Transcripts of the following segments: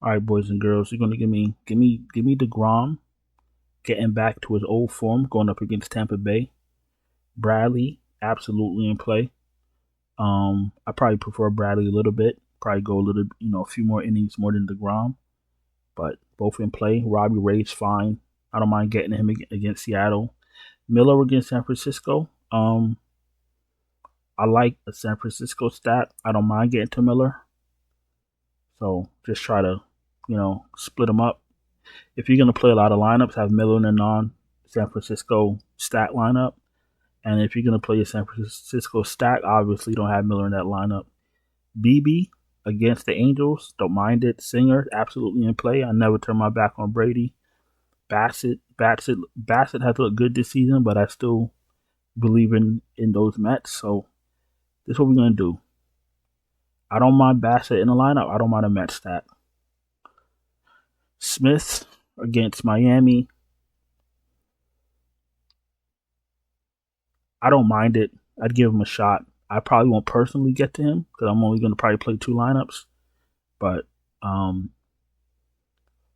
All right, boys and girls, you're gonna give me DeGrom getting back to his old form, going up against Tampa Bay. Bradley absolutely in play. I probably prefer Bradley a little bit. Probably go a little, a few more innings more than DeGrom, but both in play. Robbie Ray's fine. I don't mind getting him against Seattle. Miller against San Francisco. I like a San Francisco stat. I don't mind getting to Miller. So just try to, split them up. If you're going to play a lot of lineups, have Miller in a non San Francisco stat lineup. And if you're going to play a San Francisco stack, obviously don't have Miller in that lineup. BB against the Angels, don't mind it. Singer, absolutely in play. I never turn my back on Brady. Bassett has looked good this season, but I still believe in those Mets. So this is what we're going to do. I don't mind Bassett in the lineup. I don't mind a Mets stack. Smith against Miami. I don't mind it. I'd give him a shot. I probably won't personally get to him because I'm only going to probably play 2 lineups. But I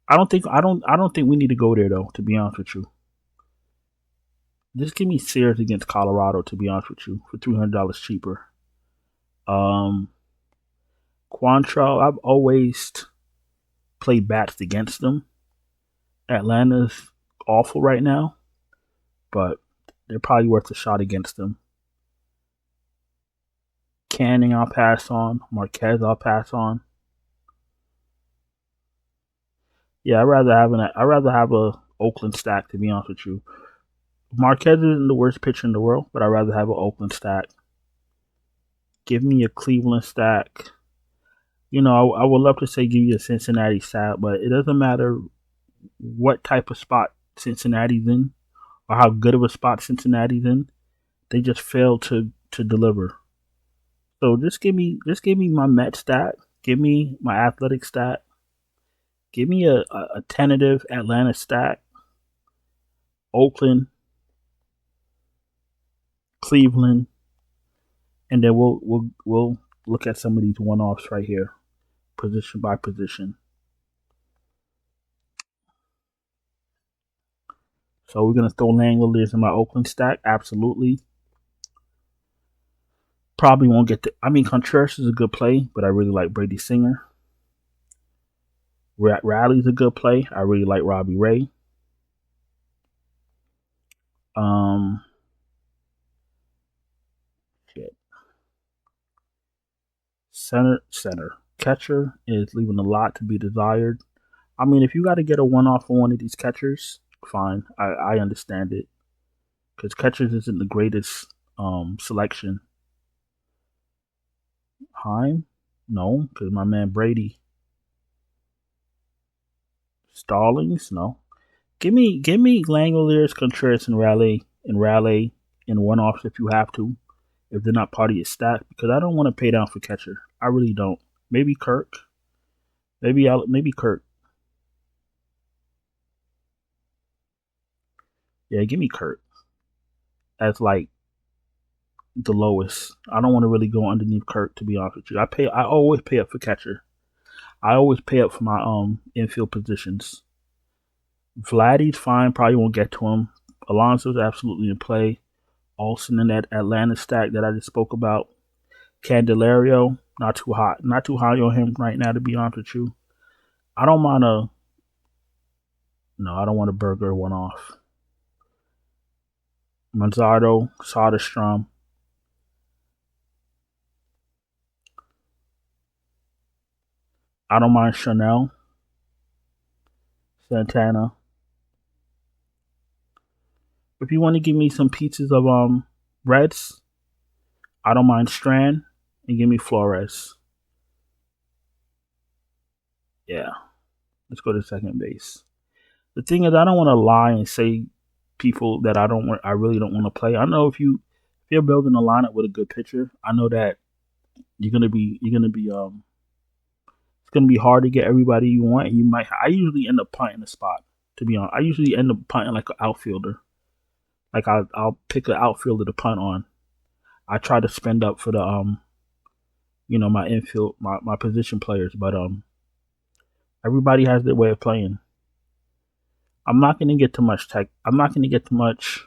don't think we need to go there though. To be honest with you, just give me Sears against Colorado. To be honest with you, for $300 cheaper. Quantrill, I've always played bats against them. Atlanta's awful right now, but they're probably worth a shot against them. Canning, I'll pass on. Marquez, I'll pass on. Yeah, I'd rather have a Oakland stack, to be honest with you. Marquez isn't the worst pitcher in the world, but I'd rather have an Oakland stack. Give me a Cleveland stack. I would love to say give you a Cincinnati stack, but it doesn't matter what type of spot Cincinnati's in or how good of a spot Cincinnati's in. They just fail to deliver. So just give me my Met stat. Give me my athletic stat. Give me a tentative Atlanta stat. Oakland, Cleveland, and then we'll look at some of these one-offs right here, position by position. So we're gonna throw Langoliers in my Oakland stack, absolutely. Probably won't get to. I mean, Contreras is a good play, but I really like Brady Singer. Riley's a good play. I really like Robbie Ray. Shit. Center. Catcher is leaving a lot to be desired. I mean, if you got to get a one-off on one of these catchers, fine. I understand it. Because catchers isn't the greatest selection. Heim? No, because my man Brady. Stallings? No. Give me Langoliers, Contreras, and Raleigh in one-offs if you have to. If they're not part of your stack, because I don't want to pay down for catcher. I really don't. Maybe Kirk. Maybe Kirk. Yeah, give me Kirk as like the lowest. I don't want to really go underneath Kirk, to be honest with you. I always pay up for catcher. I always pay up for my infield positions. Vladdy's fine, probably won't get to him. Alonso's absolutely in play. Olsen in that Atlanta stack that I just spoke about. Candelario, not too high on him right now, to be honest with you. I don't want a burger one off. Manzardo, Soderstrom. I don't mind Chanel, Santana. If you want to give me some pieces of Reds, I don't mind Strand, and give me Flores. Yeah, let's go to second base. The thing is, I don't want to lie and say people that I really don't want to play. I know if you're building a lineup with a good pitcher, I know that it's gonna be hard to get everybody you want. And I usually end up punting the spot. To be honest, I usually end up punting like an outfielder. Like I'll pick an outfielder to punt on. I try to spend up for the my infield, my position players, but Everybody has their way of playing. I'm not going to get too much tech. I'm not going to get too much.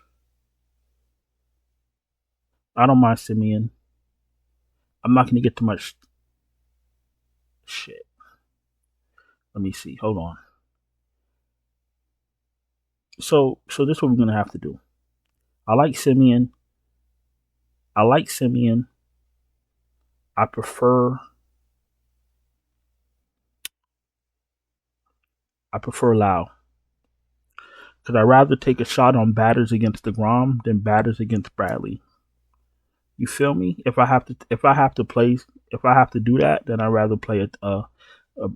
I don't mind Simeon. I'm not going to get too much shit. Let me see. Hold on. So this is what we're going to have to do. I like Simeon. I prefer Lau. Because I'd rather take a shot on batters against DeGrom than batters against Bradley. You feel me? If I have to do that, then I'd rather play a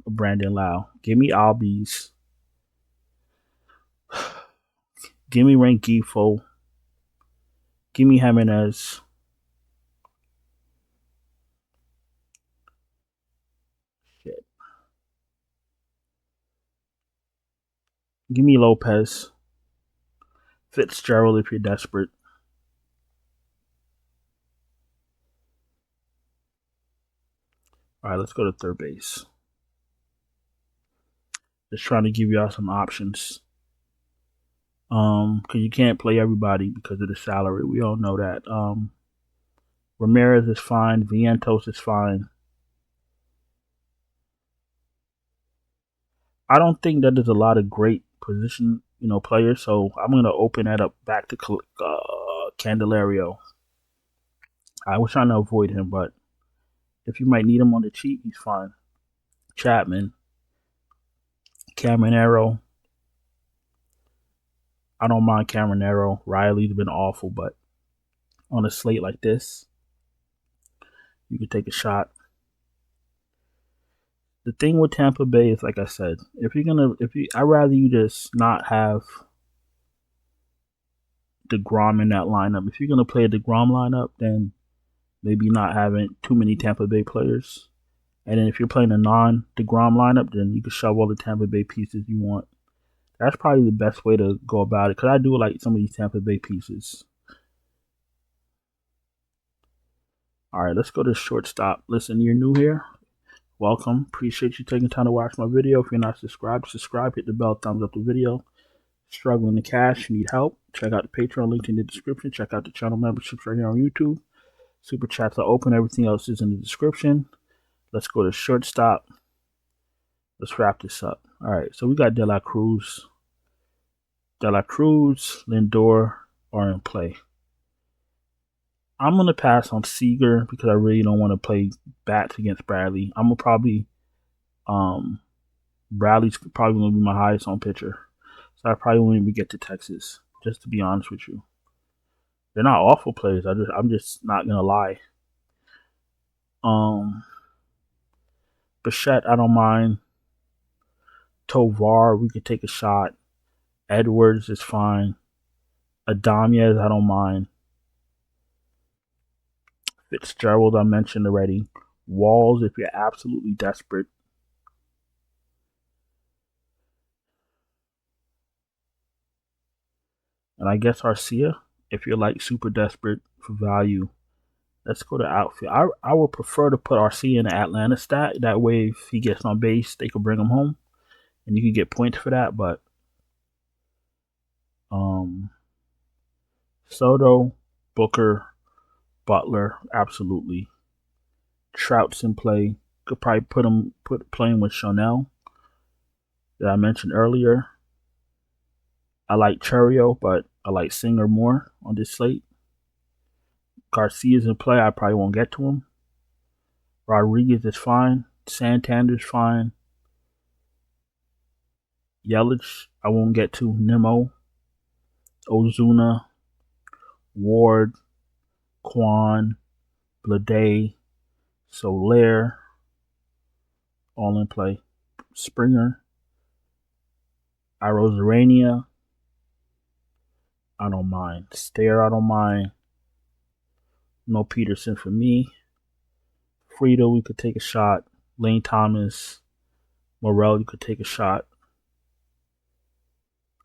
Brandon Lau. Give me Albies. Give me Rengifo. Give me Jimenez. Shit. Give me Lopez. Fitzgerald if you're desperate. All right, let's go to third base. Just trying to give y'all some options. Because you can't play everybody because of the salary. We all know that. Ramirez is fine. Vientos is fine. I don't think that there's a lot of great position, players. So I'm gonna open that up back to Candelario. I was trying to avoid him, but if you might need him on the cheap, he's fine. Chapman, Caminero. I don't mind Caminero. Riley's been awful, but on a slate like this, you can take a shot. The thing with Tampa Bay is, like I said, I'd rather you just not have DeGrom in that lineup. If you're gonna play a DeGrom lineup, then maybe not having too many Tampa Bay players. And then if you're playing a non-DeGrom lineup, then you can shove all the Tampa Bay pieces you want. That's probably the best way to go about it, because I do like some of these Tampa Bay pieces. All right, let's go to shortstop. Listen, you're new here. Welcome. Appreciate you taking time to watch my video. If you're not subscribed, subscribe. Hit the bell, thumbs up the video. Struggling to cash, you need help, check out the Patreon link in the description. Check out the channel memberships right here on YouTube. Super chats are open. Everything else is in the description. Let's go to shortstop. Let's wrap this up. All right, so we got De La Cruz. Lindor are in play. I'm going to pass on Seager because I really don't want to play bats against Bradley. I'm going to probably, Bradley's probably going to be my highest on pitcher. So I probably won't even get to Texas, just to be honest with you. They're not awful players. I'm just not going to lie. Bichette, I don't mind. Tovar, we could take a shot. Edwards is fine. Adamez, I don't mind. Fitzgerald, I mentioned already. Walls, if you're absolutely desperate. And I guess Arcia, if you're like super desperate for value. Let's go to outfield. I would prefer to put Arcia in the Atlanta stat. That way, if he gets on base, they could bring him home. And you can get points for that. But Soto, Booker, Butler, absolutely. Trout's in play. Could probably playing with Chanel that I mentioned earlier. I like Churio, but I like Singer more on this slate. Garcia's in play. I probably won't get to him. Rodriguez is fine. Santander's fine. Yelich, I won't get to. Nimmo, Ozuna, Ward, Kwan, Blade, Soler, all in play. Springer, Arozarania, I don't mind. Stare, I don't mind. No Peterson for me. Frito, we could take a shot. Lane Thomas, Morel, you could take a shot.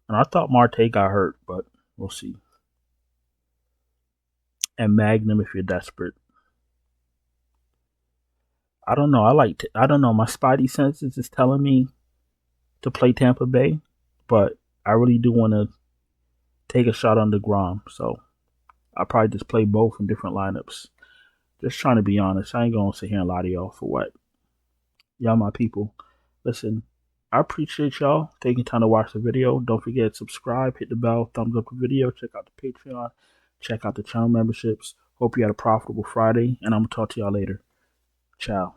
And I thought Marte got hurt, but we'll see. And Magnum if you're desperate. I don't know. I don't know. My spidey senses is telling me to play Tampa Bay, but I really do want to take a shot on DeGrom. So I'll probably just play both in different lineups. Just trying to be honest. I ain't going to sit here and lie to y'all for what. Y'all my people. Listen, I appreciate y'all taking time to watch the video. Don't forget to subscribe, hit the bell, thumbs up the video, check out the Patreon, check out the channel memberships. Hope you had a profitable Friday, and I'm going to talk to y'all later. Ciao.